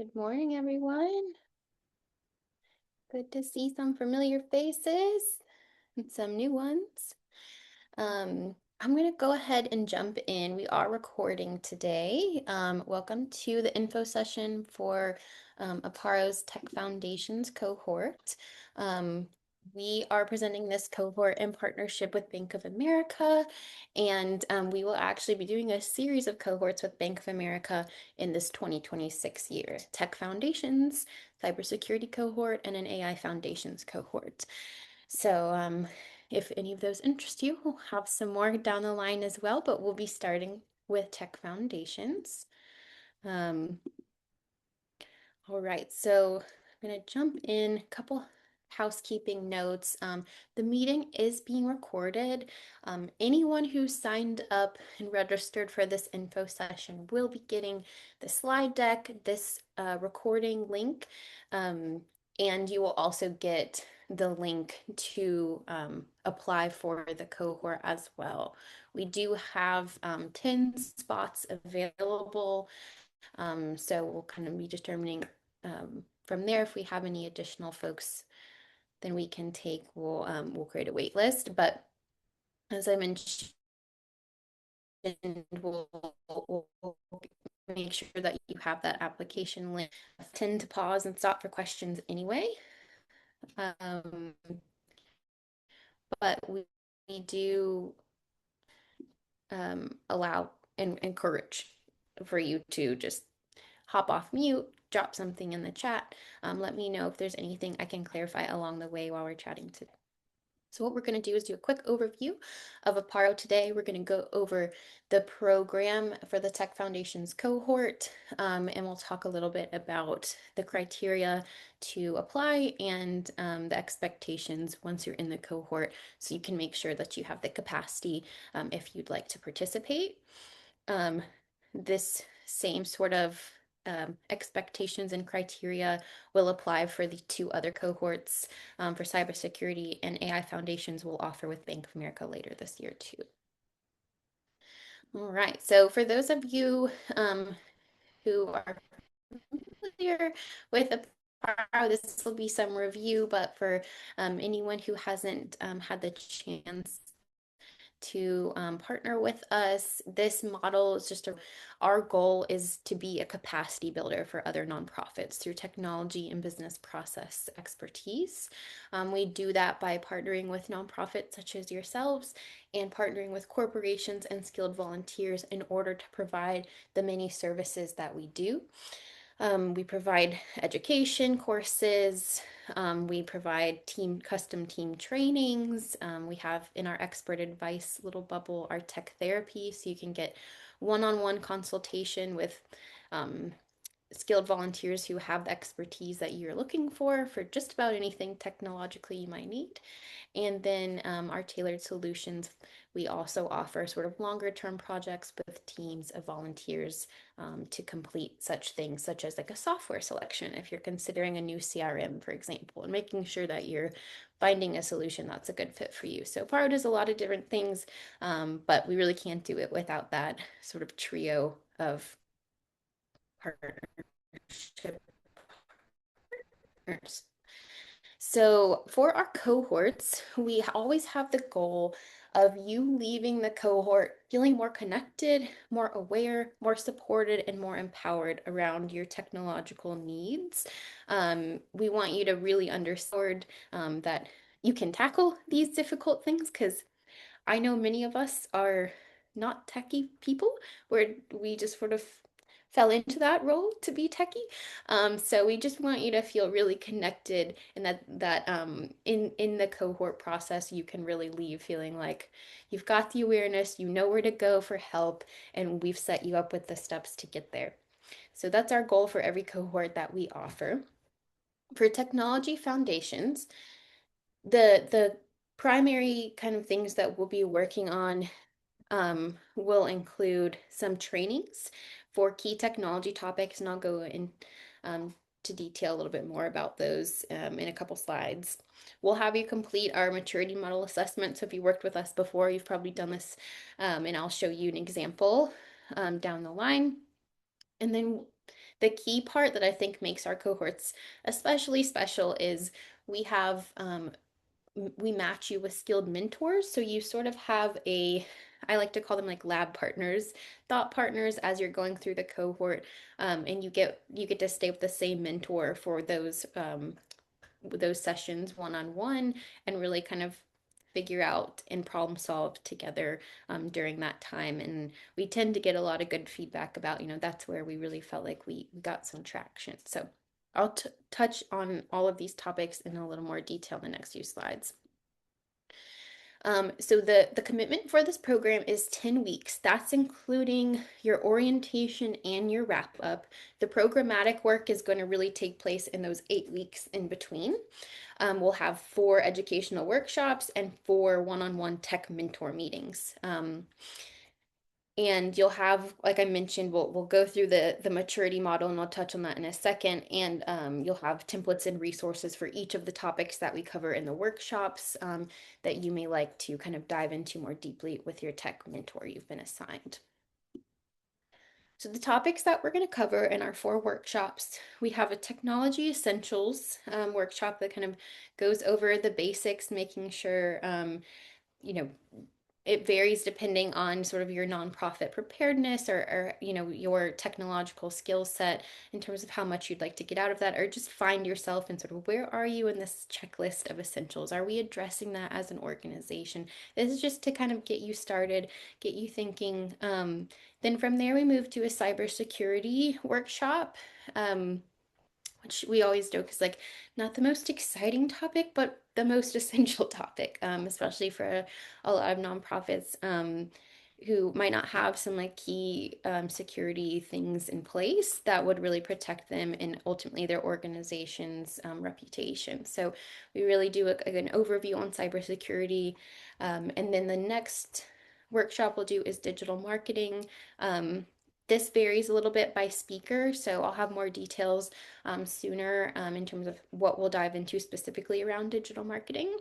Good morning, everyone. Good to see some familiar faces and some new ones. I'm going to go ahead and jump in. We are recording today. Welcome to the info session for Apparo's Tech Foundations cohort. We are presenting this cohort in partnership with Bank of America, and we will actually be doing a series of cohorts with Bank of America in this 2026 year. Tech Foundations, Cybersecurity cohort, and an AI Foundations cohort. So if any of those interest you, we'll have some more down the line as well, but we'll be starting with Tech Foundations. Um, all right, so I'm going to jump in a couple housekeeping notes. The meeting is being recorded. Anyone who signed up and registered for this info session will be getting the slide deck, this recording link, and you will also get the link to apply for the cohort as well. We do have 10 spots available, so we'll kind of be determining from there if we have any additional folks then we can take. We'll create a wait list, but as I mentioned, we'll make sure that you have that application link. I tend to pause and stop for questions anyway. Um, but we do allow and encourage for you to just hop off mute, drop something in the chat. Let me know if there's anything I can clarify along the way while we're chatting today. So what we're going to do is do a quick overview of Apparo today. We're going to go over the program for the Tech Foundations cohort, and we'll talk a little bit about the criteria to apply and the expectations once you're in the cohort, so you can make sure that you have the capacity if you'd like to participate. This same sort of expectations and criteria will apply for the two other cohorts for cybersecurity and AI Foundations will offer with Bank of America later this year too. All right, so for those of you who are familiar with Apparo, this will be some review, but for anyone who hasn't had the chance to partner with us. This model is our goal is to be a capacity builder for other nonprofits through technology and business process expertise. We do that by partnering with nonprofits such as yourselves and partnering with corporations and skilled volunteers in order to provide the many services that we do. We provide education courses. We provide custom team trainings. We have in our expert advice little bubble our tech therapy, so you can get one-on-one consultation with skilled volunteers who have the expertise that you're looking for just about anything technologically you might need. And then our tailored solutions, we also offer sort of longer term projects with teams of volunteers to complete such things, such as like a software selection if you're considering a new CRM, for example, and making sure that you're finding a solution that's a good fit for you. So Apparo does a lot of different things, but we really can't do it without that sort of trio of partnership partners. So for our cohorts, we always have the goal of you leaving the cohort feeling more connected, more aware, more supported, and more empowered around your technological needs. We want you to really understand that you can tackle these difficult things, because I know many of us are not techie people, where we just sort of fell into that role to be techie. So we just want you to feel really connected, and that in the cohort process, you can really leave feeling like you've got the awareness, you know where to go for help, and we've set you up with the steps to get there. So that's our goal for every cohort that we offer. For technology foundations, the primary kind of things that we'll be working on will include some trainings for key technology topics, and I'll go in to detail a little bit more about those in a couple slides. We'll have you complete our maturity model assessment. So if you worked with us before, you've probably done this, and I'll show you an example down the line. And then the key part that I think makes our cohorts especially special is we have we match you with skilled mentors. So you sort of have I like to call them like lab partners, thought partners as you're going through the cohort, and you get to stay with the same mentor for those sessions one on one, and really kind of figure out and problem solve together during that time. And we tend to get a lot of good feedback about, that's where we really felt like we got some traction. So I'll touch on all of these topics in a little more detail in the next few slides. So the commitment for this program is 10 weeks. That's including your orientation and your wrap up. The programmatic work is going to really take place in those 8 weeks in between. We'll have 4 educational workshops and 4 one-on-one tech mentor meetings. And you'll have, like I mentioned, we'll go through the maturity model, and I'll touch on that in a second. And you'll have templates and resources for each of the topics that we cover in the workshops that you may like to kind of dive into more deeply with your tech mentor you've been assigned. So the topics that we're going to cover in our 4 workshops, we have a technology essentials workshop that kind of goes over the basics, making sure you know it varies depending on sort of your nonprofit preparedness or your technological skill set in terms of how much you'd like to get out of that, or just find yourself and sort of where are you in this checklist of essentials? Are we addressing that as an organization? This is just to kind of get you started, get you thinking. Then from there we move to a cybersecurity workshop. Which we always joke is like not the most exciting topic, but the most essential topic, especially for a lot of nonprofits who might not have some like key security things in place that would really protect them and ultimately their organization's reputation. So we really do an overview on cybersecurity. And then the next workshop we'll do is digital marketing. This varies a little bit by speaker, so I'll have more details sooner in terms of what we'll dive into specifically around digital marketing.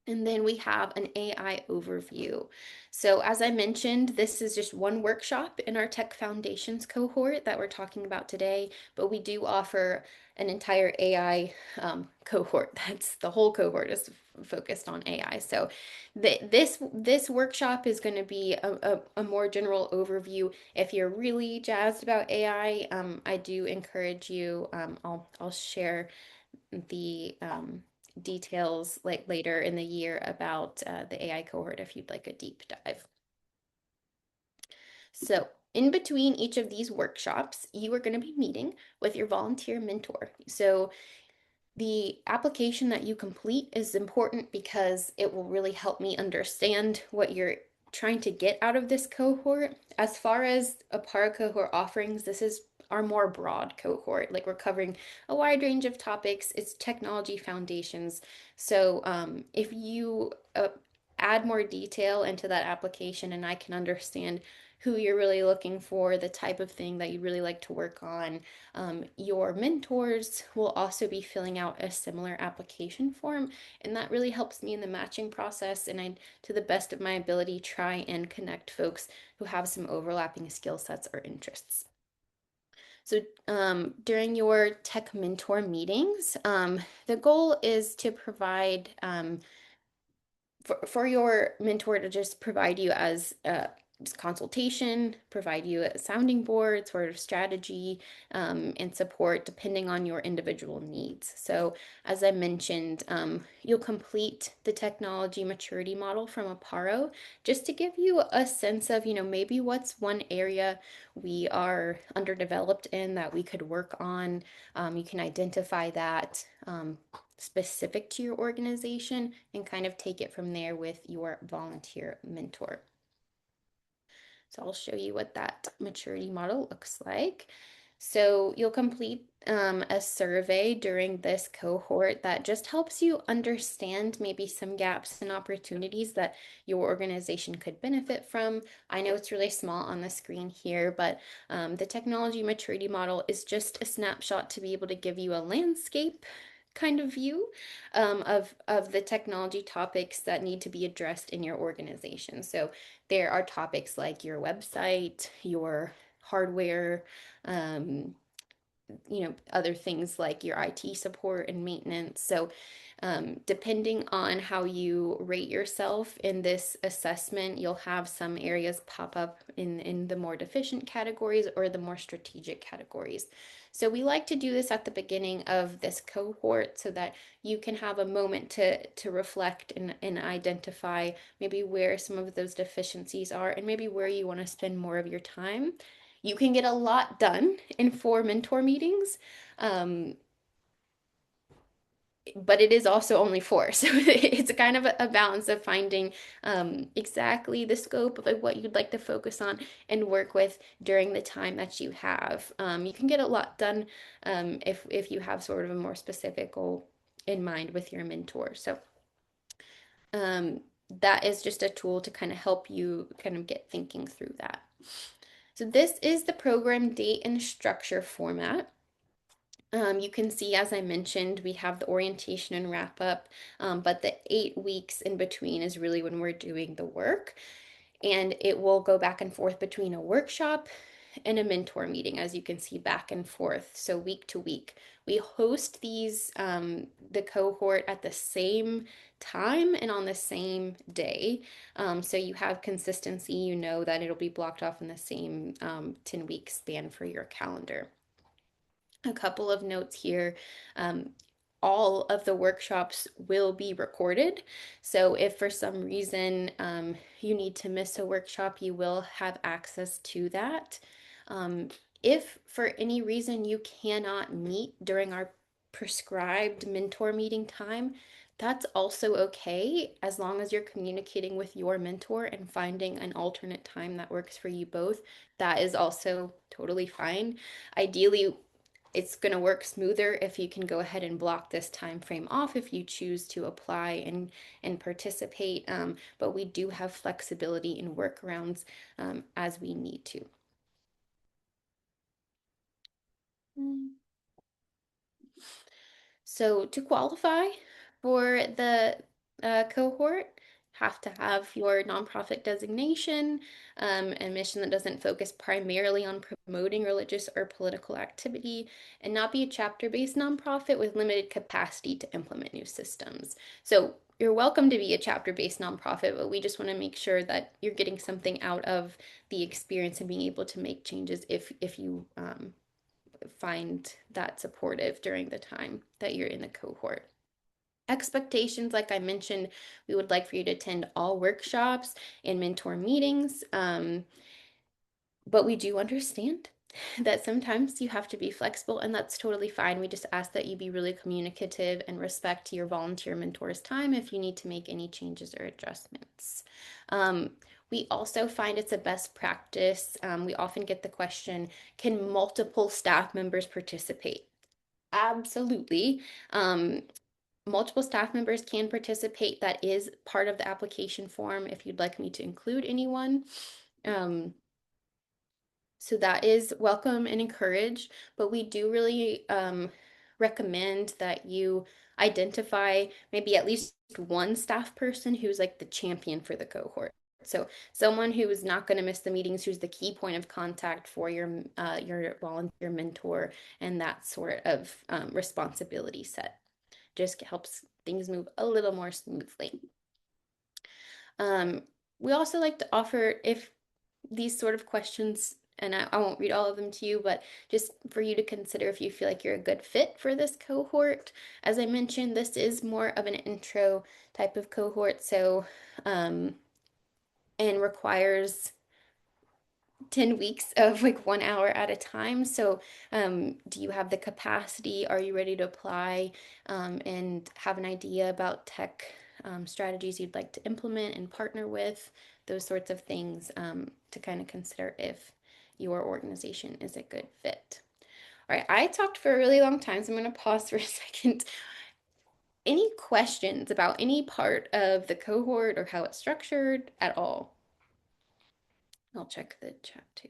And then we have an AI overview. So as I mentioned, this is just one workshop in our Tech Foundations cohort that we're talking about today, but we do offer an entire AI cohort. That's the whole cohort is focused on AI. So this workshop is going to be a more general overview. If you're really jazzed about AI, I do encourage you. I'll share the details like later in the year about the AI cohort if you'd like a deep dive. So in between each of these workshops, you are going to be meeting with your volunteer mentor. So the application that you complete is important because it will really help me understand what you're trying to get out of this cohort. As far as Apparo cohort offerings, this is our more broad cohort. Like we're covering a wide range of topics. It's technology foundations. So if you add more detail into that application and I can understand who you're really looking for, the type of thing that you really like to work on. Your mentors will also be filling out a similar application form, and that really helps me in the matching process. And I, to the best of my ability, try and connect folks who have some overlapping skill sets or interests. So during your tech mentor meetings, the goal is to provide for your mentor to just provide you as just consultation, provide you a sounding board, sort of strategy, and support depending on your individual needs. So, as I mentioned, you'll complete the technology maturity model from Apparo just to give you a sense of, maybe what's one area we are underdeveloped in that we could work on. You can identify that. Specific to your organization and kind of take it from there with your volunteer mentor. So I'll show you what that maturity model looks like. So you'll complete a survey during this cohort that just helps you understand maybe some gaps and opportunities that your organization could benefit from. I know it's really small on the screen here, but the technology maturity model is just a snapshot to be able to give you a landscape kind of view of the technology topics that need to be addressed in your organization. So there are topics like your website, your hardware, other things like your IT support and maintenance. So, depending on how you rate yourself in this assessment, you'll have some areas pop up in the more deficient categories or the more strategic categories. So we like to do this at the beginning of this cohort so that you can have a moment to reflect and identify maybe where some of those deficiencies are and maybe where you want to spend more of your time. You can get a lot done in 4 mentor meetings, um, but it is also only 4. So it's kind of a balance of finding exactly the scope of like what you'd like to focus on and work with during the time that you have. You can get a lot done if you have sort of a more specific goal in mind with your mentor. So um, that is just a tool to kind of help you kind of get thinking through that. So this is the program date and structure format. You can see, as I mentioned, we have the orientation and wrap up, but the 8 weeks in between is really when we're doing the work. And it will go back and forth between a workshop and a mentor meeting, as you can see, back and forth. So week to week, we host these, the cohort at the same time and on the same day. So you have consistency, you know that it'll be blocked off in the same 10-week span for your calendar. A couple of notes here. Um, all of the workshops will be recorded. So if for some reason you need to miss a workshop, you will have access to that. Um, if for any reason you cannot meet during our prescribed mentor meeting time, that's also okay as long as you're communicating with your mentor and finding an alternate time that works for you both. That is also totally fine. Ideally, it's going to work smoother if you can go ahead and block this time frame off if you choose to apply and participate. But we do have flexibility in workarounds as we need to. So to qualify for the cohort, have to have your nonprofit designation, a mission that doesn't focus primarily on promoting religious or political activity, and not be a chapter-based nonprofit with limited capacity to implement new systems. So you're welcome to be a chapter-based nonprofit, but we just want to make sure that you're getting something out of the experience and being able to make changes if you find that supportive during the time that you're in the cohort. Expectations, like I mentioned, we would like for you to attend all workshops and mentor meetings, but we do understand that sometimes you have to be flexible, and that's totally fine. We just ask that you be really communicative and respect your volunteer mentor's time if you need to make any changes or adjustments. We also find it's a best practice. We often get the question, can multiple staff members participate? Absolutely. Multiple staff members can participate. That is part of the application form if you'd like me to include anyone. So that is welcome and encouraged, but we do really recommend that you identify maybe at least one staff person who's like the champion for the cohort. So someone who is not going to miss the meetings, who's the key point of contact for your volunteer mentor, and that sort of responsibility set just helps things move a little more smoothly. We also like to offer, if these sort of questions, and I won't read all of them to you, but just for you to consider if you feel like you're a good fit for this cohort. As I mentioned, this is more of an intro type of cohort, so and requires 10 weeks of like 1 hour at a time. So, do you have the capacity? Are you ready to apply and have an idea about tech strategies you'd like to implement and partner with? Those sorts of things to kind of consider if your organization is a good fit. All right, I talked for a really long time, so I'm going to pause for a second. Any questions about any part of the cohort or how it's structured at all? I'll check the chat too.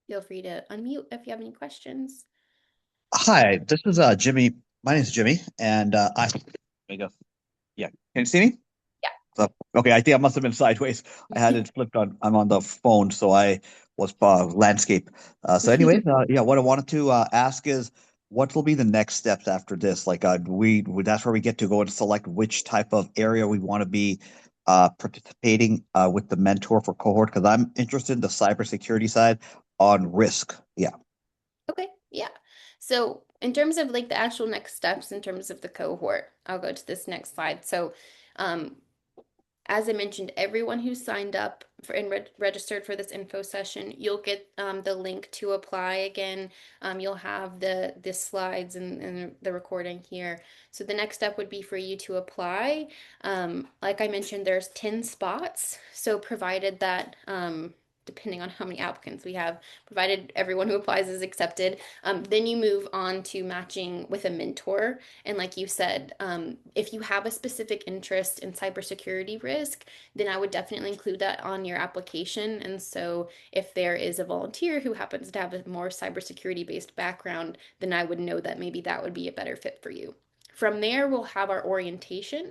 Feel free to unmute if you have any questions. Hi, this is Jimmy. My name is Jimmy, and there you go. Yeah, can you see me? Yeah. Okay, I think I must have been sideways. I had it flipped on. I'm on the phone, so I was landscape. So anyways, yeah, what I wanted to ask is what will be the next steps after this? Like, that's where we get to go and select which type of area we want to be participating with the mentor for cohort, because I'm interested in the cybersecurity side on risk. Yeah. Okay, yeah. So in terms of like the actual next steps in terms of the cohort, I'll go to this next slide. So um, as I mentioned, everyone who signed up for and registered for this info session, you'll get the link to apply again. You'll have the slides and the recording here. So the next step would be for you to apply. Like I mentioned, there's 10 spots. So provided that depending on how many applicants we have, provided everyone who applies is accepted, then you move on to matching with a mentor. And like you said, if you have a specific interest in cybersecurity risk, then I would definitely include that on your application. And so if there is a volunteer who happens to have a more cybersecurity based background, then I would know that maybe that would be a better fit for you. From there, we'll have our orientation.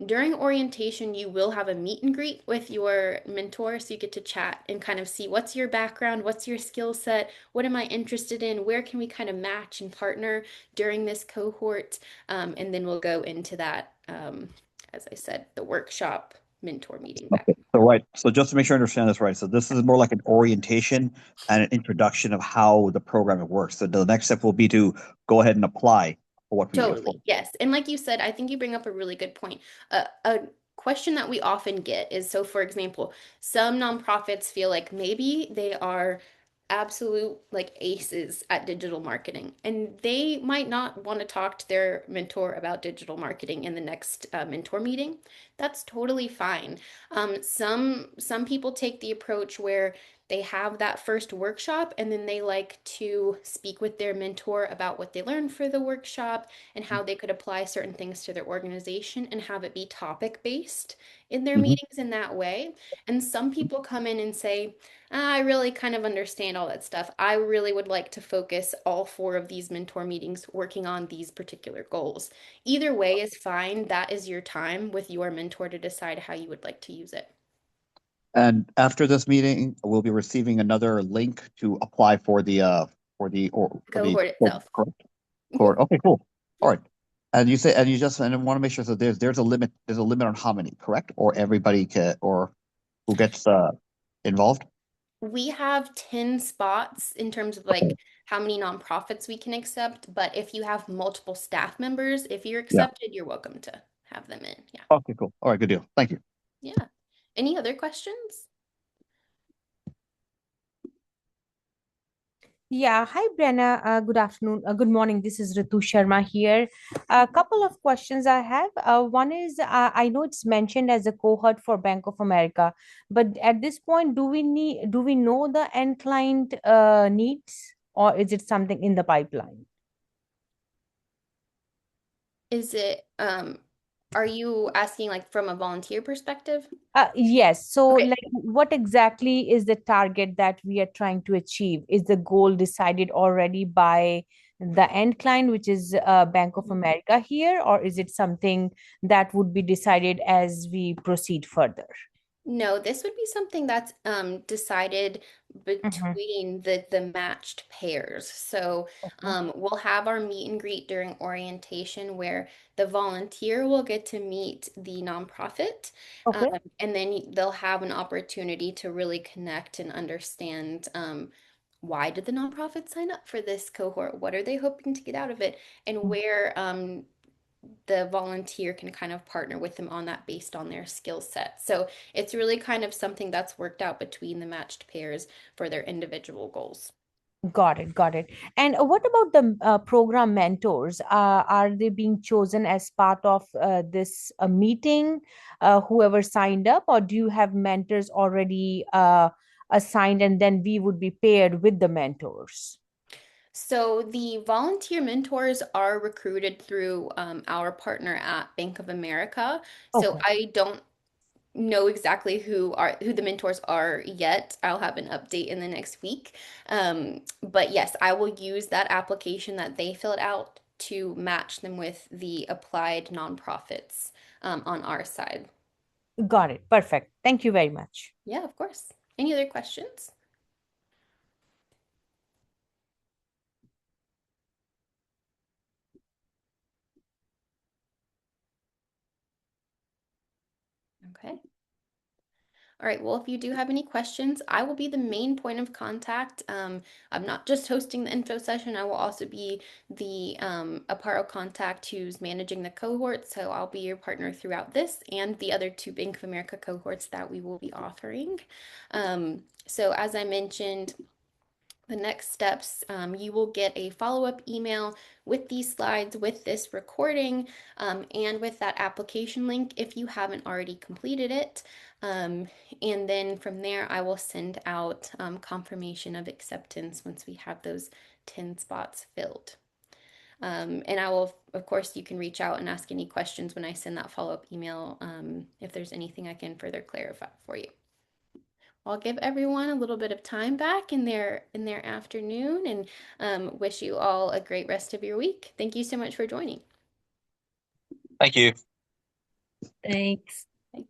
During orientation, you will have a meet and greet with your mentor. So you get to chat and kind of see what's your background, what's your skill set, what am I interested in, where can we kind of match and partner during this cohort. And then we'll go into that, as I said, the workshop mentor meeting back. Okay. So right. So just to make sure I understand this right. So this is more like an orientation and an introduction of how the program works. So the next step will be to go ahead and apply for what we for. Totally, yes. And like you said, I think you bring up a really good point. A question that we often get is so, for example, some nonprofits feel like maybe they are absolute like aces at digital marketing, and they might not want to talk to their mentor about digital marketing in the next mentor meeting. That's totally fine. Some people take the approach where they have that first workshop and then they like to speak with their mentor about what they learned for the workshop and how they could apply certain things to their organization and have it be topic based in their Mhm. meetings in that way. And some people come in and say, I really kind of understand all that stuff. I really would like to focus all four of these mentor meetings working on these particular goals. Either way is fine. That is your time with your mentor to decide how you would like to use it. And after this meeting, we'll be receiving another link to apply for the Cohort itself. correct? Mhm. Okay, cool. All Yeah. right. And you say, and I want to make sure that there's a limit on how many, correct? Or everybody can, or who gets involved? We have 10 spots in terms of Okay. like how many nonprofits we can accept, but if you have multiple staff members, if you're Yeah. accepted, you're welcome to have them in. Yeah. Okay, cool. All right, good deal. Thank you. Yeah. Any other questions? Yeah, hi Brenna. Good afternoon. Good morning. This is Ritu Sharma here. A couple of questions I have. One is I know it's mentioned as a cohort for Bank of America, but at this point, do we know the end client needs, or is it something in the pipeline? Is it, are you asking like from a volunteer perspective? Yes. So, Okay. like, what exactly is the target that we are trying to achieve? Is the goal decided already by the end client, which is Bank of America here, or is it something that would be decided as we proceed further? No, this would be something that's decided Mhm. between the matched pairs. So Okay. we'll have our meet and greet during orientation where the volunteer will get to meet the nonprofit, um, Okay. and then they'll have an opportunity to really connect and understand why did the nonprofit sign up for this cohort? What are they hoping to get out of it? And where the volunteer can kind of partner with them on that based on their skill set. So it's really kind of something that's worked out between the matched pairs for their individual goals. Got it, got it. And what about the program mentors? Are they being chosen as part of this meeting, whoever signed up, or do you have mentors already assigned and then we would be paired with the mentors? So the volunteer mentors are recruited through our partner at Bank of America. So Okay. I don't know exactly who the mentors are yet. I'll have an update in the next week. But yes, I will use that application that they filled out to match them with the applied nonprofits on our side. Got it. Perfect. Thank you very much. Yeah, of course. Any other questions? Okay. All right, well, if you do have any questions, I will be the main point of contact. I'm not just hosting the info session, I will also be the Apparo contact who's managing the cohort. So I'll be your partner throughout this and the other two Bank of America cohorts that we will be offering. So as I mentioned, the next steps, you will get a follow-up email with these slides, with this recording, and with that application link if you haven't already completed it. And then from there, I will send out confirmation of acceptance once we have those 10 spots filled. And I will, of course, you can reach out and ask any questions when I send that follow-up email, if there's anything I can further clarify for you. I'll give everyone a little bit of time back in their afternoon and wish you all a great rest of your week. Thank you so much for joining. Thank you. Thanks. Bye.